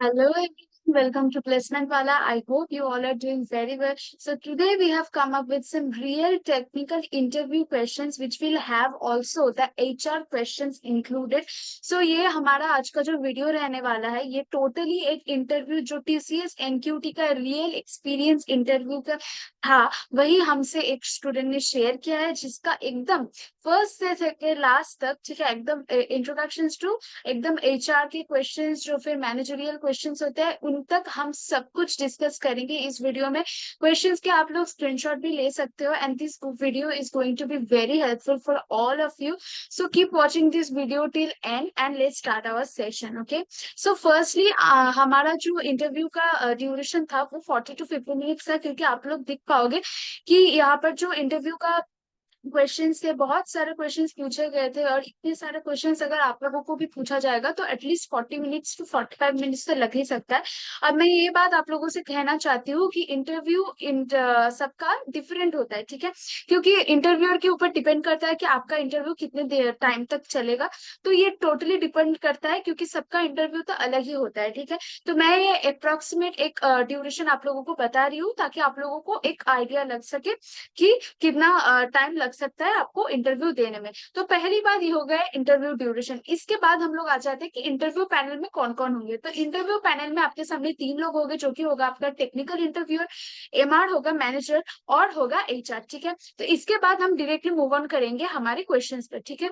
Hello everyone, welcome to Placement Wala. I hope you all are doing very well. So today we have come up with some real technical interview questions which will have also the HR questions included. So ये हमारा आज का जो video रहने वाला है ये totally एक इंटरव्यू जो TCS NQT का रियल एक्सपीरियंस इंटरव्यू का था वही हमसे एक स्टूडेंट ने शेयर किया है जिसका एकदम फर्स्ट से लेकर लास्ट तक ठीक है एकदम इंट्रोडक्शन टू एकदम एचआर के क्वेश्चंस जो फिर मैनेजरियल क्वेश्चंस होते हैं उन तक हम सब कुछ डिस्कस करेंगे इस वीडियो में। क्वेश्चंस के आप लोग स्क्रीनशॉट भी ले सकते हो and this video is going to be very helpful for all of you. So keep watching this video till end let's start our session. Okay, so firstly हमारा जो इंटरव्यू का ड्यूरेशन था वो 40 to 50 मिनट्स था, क्योंकि आप लोग देख पाओगे कि यहाँ पर जो इंटरव्यू का क्वेश्चंस थे बहुत सारे क्वेश्चंस पूछे गए थे और इतने सारे क्वेश्चंस अगर आप लोगों को भी पूछा जाएगा तो एटलीस्ट 40 मिनट्स टू 45 मिनट्स तो लग ही सकता है। अब मैं ये बात आप लोगों से कहना चाहती हूँ कि इंटरव्यू सबका डिफरेंट होता है, ठीक है, क्योंकि इंटरव्यूअर के ऊपर डिपेंड करता है कि आपका इंटरव्यू कितने देर टाइम तक चलेगा। तो ये टोटली डिपेंड करता है क्योंकि सबका इंटरव्यू तो अलग ही होता है, ठीक है। तो मैं ये अप्रोक्सीमेट एक ड्यूरेशन आप लोगों को बता रही हूँ ताकि आप लोगों को एक आइडिया लग सके कि कितना टाइम लग सकता है आपको इंटरव्यू देने में। तो पहली बात ये हो गया इंटरव्यू ड्यूरेशन। इसके बाद हम लोग आ जाते हैं कि इंटरव्यू पैनल में कौन कौन होंगे। तो इंटरव्यू पैनल में आपके सामने 3 लोग होंगे, जो कि होगा आपका टेक्निकल इंटरव्यूअर, एमआर होगा, मैनेजर और होगा एचआर, ठीक है। तो इसके बाद हम डायरेक्टली मूव ऑन करेंगे हमारे क्वेश्चंस पर, ठीक है।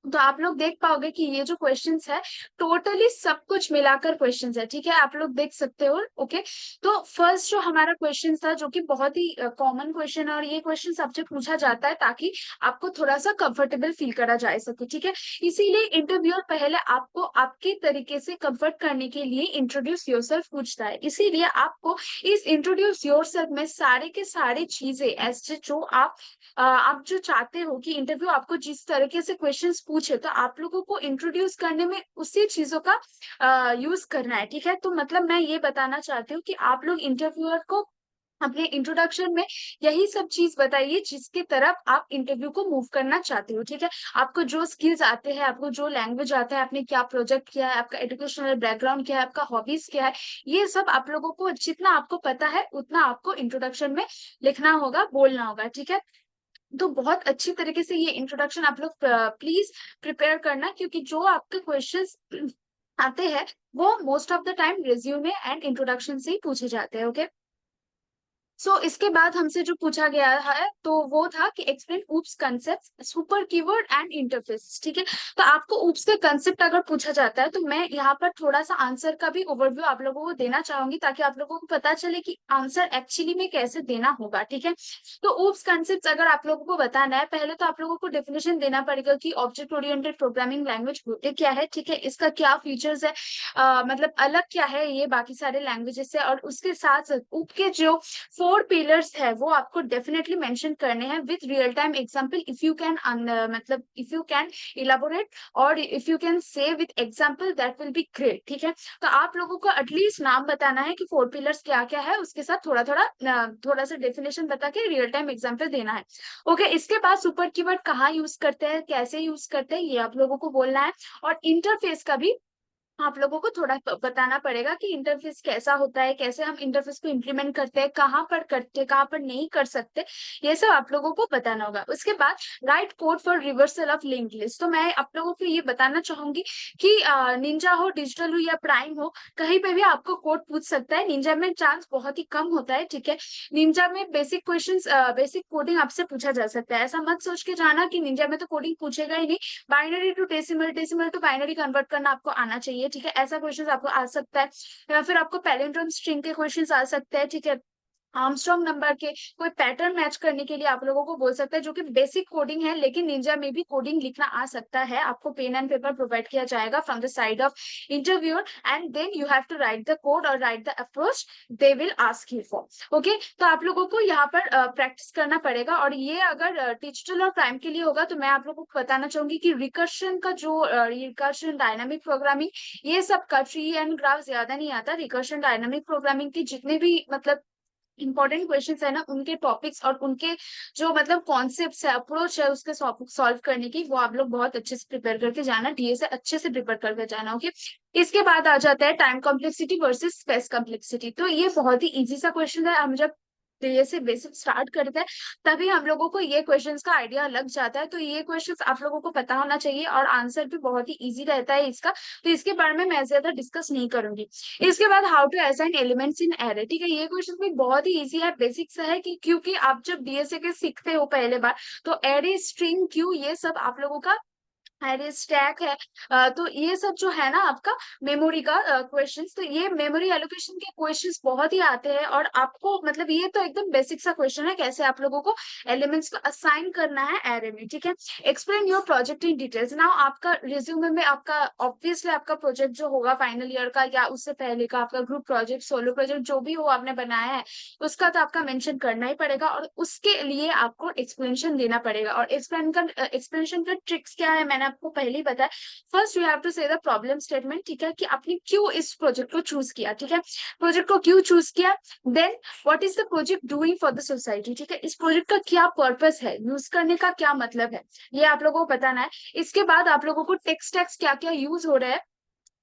तो आप लोग देख पाओगे कि ये जो क्वेश्चंस है टोटली सब कुछ मिलाकर क्वेश्चंस है, ठीक है, आप लोग देख सकते हो। ओके, तो फर्स्ट जो हमारा क्वेश्चन था जो कि बहुत ही कॉमन क्वेश्चन है और ये क्वेश्चन सबसे पूछा जाता है ताकि आपको थोड़ा सा कंफर्टेबल फील करा जा सके, ठीक है। इसीलिए इंटरव्यूअर पहले आपको आपके तरीके से कंफर्ट करने के लिए इंट्रोड्यूस योरसेल्फ पूछता है। इसीलिए आपको इस इंट्रोड्यूस योरसेल्फ में सारे के सारे चीजें ऐसे जो आप जो चाहते हो कि इंटरव्यू आपको जिस तरीके से क्वेश्चंस पूछे तो आप लोगों को इंट्रोड्यूस करने में उसी चीजों का यूज करना है, ठीक है। तो मतलब मैं ये बताना चाहती हूँ कि आप लोग इंटरव्यूअर को अपने इंट्रोडक्शन में यही सब चीज बताइए जिसकी तरफ आप इंटरव्यू को मूव करना चाहते हो, ठीक है। आपको जो स्किल्स आते हैं, आपको जो लैंग्वेज आता है, आपने क्या प्रोजेक्ट किया है, आपका एजुकेशनल बैकग्राउंड क्या है, आपका हॉबीज क्या है, ये सब आप लोगों को जितना आपको पता है उतना आपको इंट्रोडक्शन में लिखना होगा, बोलना होगा, ठीक है। तो बहुत अच्छी तरीके से ये इंट्रोडक्शन आप लोग प्लीज प्रिपेयर करना, क्योंकि जो आपके क्वेश्चंस आते हैं वो most of the time resume and introduction से ही पूछे जाते हैं। ओके, इसके बाद हमसे जो पूछा गया है तो वो था कि explain oops concept, super keyword and interface, ठीक है। तो आपको ऊप्स के कंसेप्ट अगर पूछा जाता है तो मैं यहाँ पर थोड़ा सा आंसर का भी ओवरव्यू आप लोगों को देना चाहूंगी ताकि आप लोगों को पता चले कि आंसर एक्चुअली में कैसे देना होगा, ठीक है। तो ऊप्स कंसेप्ट अगर आप लोगों को बताना है, पहले तो आप लोगों को डेफिनेशन देना पड़ेगा कि ऑब्जेक्ट ओरिएंटेड प्रोग्रामिंग लैंग्वेज होते क्या है, ठीक है, इसका क्या फीचर्स है, मतलब अलग क्या है ये बाकी सारे लैंग्वेजेस से, और उसके साथ ऊप के जो 4 पिलर्स है वो आपको डेफिनेटली मेंशन करने हैं with real time example. If you can मतलब इफ यू कैन इलाबोरेट और if you can say with example that will be great, ठीक है। तो आप लोगों को एटलीस्ट नाम बताना है कि 4 पिलर्स क्या क्या है, उसके साथ थोड़ा थोड़ा थोड़ा सा डेफिनेशन बता के रियल टाइम एग्जांपल देना है। ओके, इसके बाद सुपर कीवर्ड कहाँ यूज करते हैं, कैसे यूज करते हैं, ये आप लोगों को बोलना है। और इंटरफेस का भी आप लोगों को थोड़ा बताना पड़ेगा कि इंटरफेस कैसा होता है, कैसे हम इंटरफेस को इम्प्लीमेंट करते हैं, कहाँ पर करते हैं, कहाँ पर नहीं कर सकते, ये सब आप लोगों को बताना होगा। उसके बाद right code for reversal of link list. तो मैं आप लोगों को ये बताना चाहूंगी कि निंजा हो, डिजिटल हो या प्राइम हो, कहीं पे भी आपको कोड पूछ सकता है। निंजा में चांस बहुत ही कम होता है, ठीक है। निंजा में बेसिक क्वेश्चंस, बेसिक कोडिंग आपसे पूछा जा सकता है। ऐसा मत सोच के जाना कि निंजा में तो कोडिंग पूछेगा ही नहीं, binary to decimal, decimal to binary convert करना आपको आना चाहिए, ठीक है। ऐसा क्वेश्चन आपको आ सकता है, या फिर आपको पैलिंड्रोम स्ट्रिंग के क्वेश्चन आ सकते हैं, ठीक है। आर्मस्ट्रॉन्ग नंबर के कोई पैटर्न मैच करने के लिए आप लोगों को बोल सकता है, जो कि बेसिक कोडिंग है, लेकिन निंजा में भी कोडिंग लिखना आ सकता है। आपको पेन एंड पेपर प्रोवाइड किया जाएगा from the side of interviewer and then you have to write the code और write the approach they will ask you for. Okay, तो आप लोगों को यहाँ पर प्रैक्टिस करना पड़ेगा। और ये अगर डिजिटल और प्राइम के लिए होगा तो मैं आप लोगों को बताना चाहूंगी कि रिकर्शन का जो रिकर्शन डायनामिक प्रोग्रामिंग, ये सब का ट्री एंड ग्राफ ज्यादा नहीं आता। रिकर्शन डायनामिक प्रोग्रामिंग की जितने भी मतलब इंपॉर्टेंट क्वेश्चंस है ना, उनके टॉपिक्स और उनके जो मतलब कॉन्सेप्ट्स है, अप्रोच है उसके सॉल्व करने की, वो आप लोग बहुत अच्छे से प्रिपेयर करके जाना, डीए से अच्छे से प्रिपेयर करके जाना। ओके, इसके बाद आ जाता है time complexity versus space complexity. तो ये बहुत ही इजी सा क्वेश्चन है। हम जब डीए से बेसिक स्टार्ट करते हैं तभी हम लोगों को ये क्वेश्चंस का आइडिया लग जाता है। तो ये क्वेश्चंस आप लोगों को पता होना चाहिए और आंसर भी बहुत ही इजी रहता है इसका। तो इसके बारे में मैं ज्यादा डिस्कस नहीं करूंगी। इसके बाद how to assign elements in array. ठीक है, ये क्वेश्चन भी बहुत ही इजी है, बेसिक सा है कि क्योंकि आप जब डीएसए के सीखते हो पहले बार, तो एरे, स्ट्रिंग, क्यू, ये सब आप लोगों का एरे, स्टैक है। तो ये सब जो है ना आपका मेमोरी का क्वेश्चंस, तो ये मेमोरी एलोकेशन के क्वेश्चंस बहुत ही आते हैं। और आपको मतलब ये तो एकदम बेसिक सा क्वेश्चन है, कैसे आप लोगों को एलिमेंट्स को असाइन करना है एरे में। ठीक है, explain your project in details. Now आपका रिज्यूमे में आपका ऑब्वियसली आपका प्रोजेक्ट जो होगा फाइनल ईयर का या उससे पहले का, आपका ग्रुप प्रोजेक्ट, सोलो प्रोजेक्ट, जो भी हो आपने बनाया है, उसका तो आपका मेंशन करना ही पड़ेगा और उसके लिए आपको एक्सप्लेनेशन देना पड़ेगा। और एक्सप्लेनेशन का ट्रिक्स क्या है मैंने आपको पहले ही बताया। फर्स्ट यू हैव टू से द प्रॉब्लम स्टेटमेंट। ठीक है, कि आपने क्यों इस प्रोजेक्ट को चूज किया। ठीक है, प्रोजेक्ट को क्यों चूज किया। Then what is the project doing for the society. ठीक है, इस प्रोजेक्ट का क्या पर्पस है, यूज करने का क्या मतलब है, ये आप लोगों को बताना है। इसके बाद आप लोगों को टेक्स्ट टैक्स क्या क्या यूज हो रहा है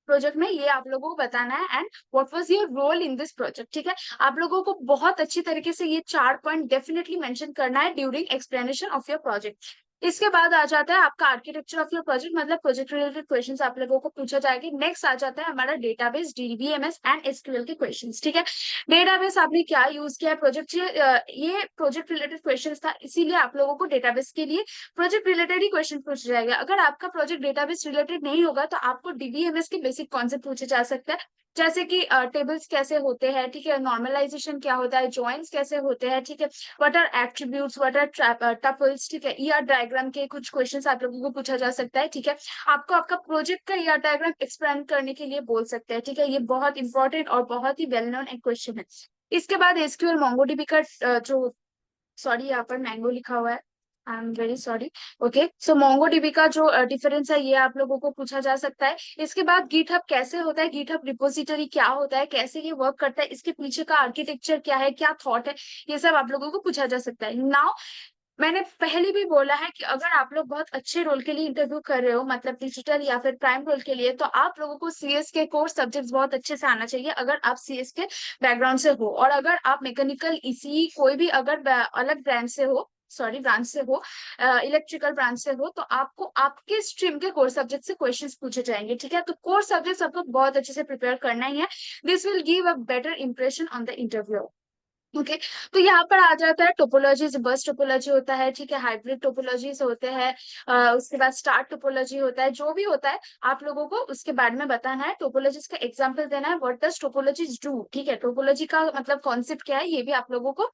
प्रोजेक्ट में, ये आप लोगों को बताना है। And what was your role in this project. ठीक है, आप लोगों को बहुत अच्छी तरीके से ये 4 पॉइंट डेफिनेटली मेंशन करना है during explanation of your project. इसके बाद आ जाता है आपका आर्किटेक्चर ऑफ योर प्रोजेक्ट, मतलब प्रोजेक्ट रिलेटेड क्वेश्चंस आप लोगों को पूछा जाएगा। नेक्स्ट आ जाता है हमारा डेटाबेस, डीबीएमएस एंड एसक्यूएल के क्वेश्चंस। ठीक है, डेटाबेस आपने क्या यूज किया है प्रोजेक्ट, ये प्रोजेक्ट रिलेटेड क्वेश्चंस था, इसीलिए आप लोगों को डेटाबेस के लिए प्रोजेक्ट रिलेटेड ही क्वेश्चन पूछे जाएगा। अगर आपका प्रोजेक्ट डेटाबेस रिलेटेड नहीं होगा तो आपको डीबीएमएस के बेसिक कॉन्सेप्ट पूछे जा सकते हैं, जैसे कि टेबल्स कैसे होते हैं। ठीक है, नॉर्मलाइजेशन क्या होता है, जॉइंट्स कैसे होते हैं। ठीक है, what are attributes, what are tuples. ठीक है, ईआर डायग्राम के कुछ क्वेश्चंस आप लोगों को पूछा जा सकता है। ठीक है, आपको आपका प्रोजेक्ट का ईआर डायग्राम एक्सप्लेन करने के लिए बोल सकते हैं। ठीक है, ये बहुत इंपॉर्टेंट और बहुत ही वेल नोन एक क्वेश्चन है। इसके बाद एसक्यूएल मोंगोडीबी का जो, सॉरी यहाँ पर मैंगो लिखा हुआ है, I am very sorry. Okay, so MongoDB का जो डिफरेंस है, ये आप लोगों को पूछा जा सकता है। इसके बाद गिटहब कैसे होता है, गिटहब रिपोजिटरी क्या होता है, कैसे ये वर्क करता है, इसके पीछे का आर्किटेक्चर क्या है, क्या थॉट है, ये सब आप लोगों को पूछा जा सकता है। नाउ मैंने पहले भी बोला है कि अगर आप लोग बहुत अच्छे रोल के लिए इंटरव्यू कर रहे हो, मतलब डिजिटल या फिर प्राइम रोल के लिए, तो आप लोगों को सीएस के कोर सब्जेक्ट्स बहुत अच्छे से आना चाहिए अगर आप सीएस के बैकग्राउंड से हो। और अगर आप मैकेनिकल, इसी कोई भी अगर अलग ब्रांच से हो, सॉरी ब्रांच से हो, इलेक्ट्रिकल ब्रांच से हो, तो आपको आपके स्ट्रीम के कोर सब्जेक्ट से क्वेश्चंस पूछे जाएंगे। ठीक है, तो कोर सब्जेक्ट आपको बहुत अच्छे से प्रिपेयर करना ही है। This will give a better impression on the interview. Okay, तो यहाँ पर आ जाता है टोपोलॉजीज, बस टोपोलॉजी होता है। ठीक है, हाइब्रिड टोपोलॉजीज होते हैं, उसके बाद स्टार टोपोलॉजी होता है, जो भी होता है आप लोगों को उसके बारे में बताना है। टोपोलॉजीज का एग्जांपल देना है, व्हाट डज टोपोलॉजीज डू। ठीक है, टोपोलॉजी का मतलब कॉन्सेप्ट क्या है, ये भी आप लोगों को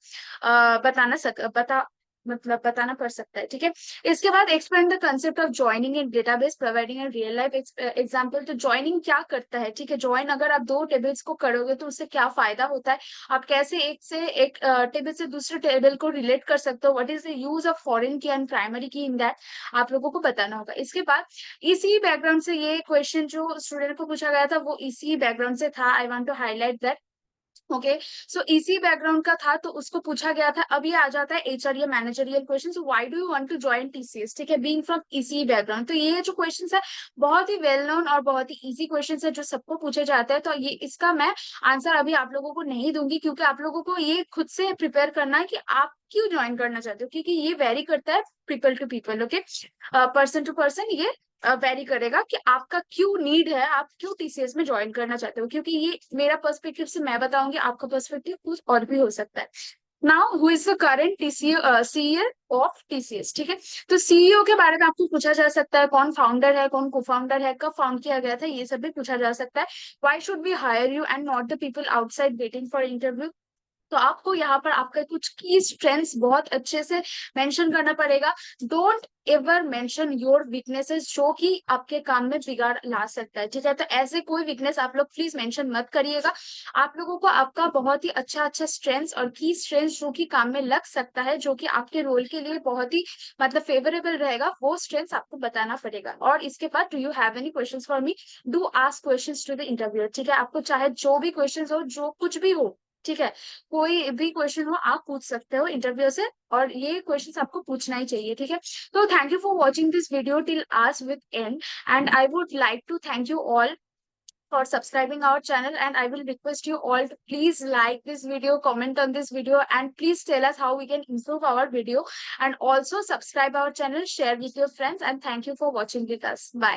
बताना पड़ सकता है। ठीक है, इसके बाद explain the concept of joining in database, providing a real life example. तो ज्वाइनिंग क्या करता है। ठीक है, ज्वाइन अगर आप दो टेबल्स को करोगे तो उससे क्या फायदा होता है, आप कैसे एक से एक टेबल से दूसरे टेबल को रिलेट कर सकते हो, what is the use of foreign की एंड प्राइमरी की इन दैट, आप लोगों को बताना होगा। इसके बाद इसी बैकग्राउंड से ये क्वेश्चन जो स्टूडेंट को पूछा गया था वो इसी बैकग्राउंड से था, I want to highlight that. Okay, so इसी बैकग्राउंड का था तो उसको पूछा गया था। अब ये आ जाता है एचआर या managerial question, so why do you want to join TCS. ठीक है, बीइंग फ्रॉम इसी बैकग्राउंड, तो ये जो क्वेश्चन है बहुत ही वेल नोन और बहुत ही इजी क्वेश्चन है जो सबको पूछे जाते हैं। तो ये इसका मैं आंसर अभी आप लोगों को नहीं दूंगी, क्योंकि आप लोगों को ये खुद से प्रिपेयर करना है कि आप क्यों ज्वाइन करना चाहते हो, क्योंकि ये वेरी करता है people to people. Okay, person to person ये वेरी करेगा कि आपका क्यों नीड है, आप क्यों टीसीएस में ज्वाइन करना चाहते हो, क्योंकि ये मेरा पर्सपेक्टिव से मैं बताऊंगी, आपका पर्सपेक्टिव कुछ और भी हो सकता है। Now who is the current TCO CEO of TCS. ठीक है, तो सीईओ के बारे में आपको पूछा जा सकता है, कौन फाउंडर है, कौन को फाउंडर है, कब फाउंड किया गया था, ये सब भी पूछा जा सकता है। Why should we hire you and not the people outside waiting for interview. तो आपको यहाँ पर आपका कुछ की स्ट्रेंथ्स बहुत अच्छे से मेंशन करना पड़ेगा। Don't ever mention your weaknesses जो कि आपके काम में बिगाड़ ला सकता है। ठीक है, तो ऐसे कोई वीकनेस आप लोग प्लीज मेंशन मत करिएगा। आप लोगों को आपका बहुत ही अच्छा अच्छा स्ट्रेंथ्स और की स्ट्रेंथ्स जो कि काम में लग सकता है, जो कि आपके रोल के लिए बहुत ही मतलब फेवरेबल रहेगा, वो स्ट्रेंथ्स आपको बताना पड़ेगा। और इसके बाद do you have any questions for me, do ask questions to the interviewer. ठीक है, आपको चाहे जो भी क्वेश्चंस हो, जो कुछ भी हो, ठीक है, कोई भी क्वेश्चन हो आप पूछ सकते हो इंटरव्यू से, और ये क्वेश्चंस आपको पूछना ही चाहिए, ठीक है। तो thank you for watching this video till as with end, and I would like to thank you all for subscribing our channel, and I will request you all to please like this video, comment on this video, and please tell us how we can improve our video, and also subscribe our channel, share with your friends, and thank you for watching with us. Bye.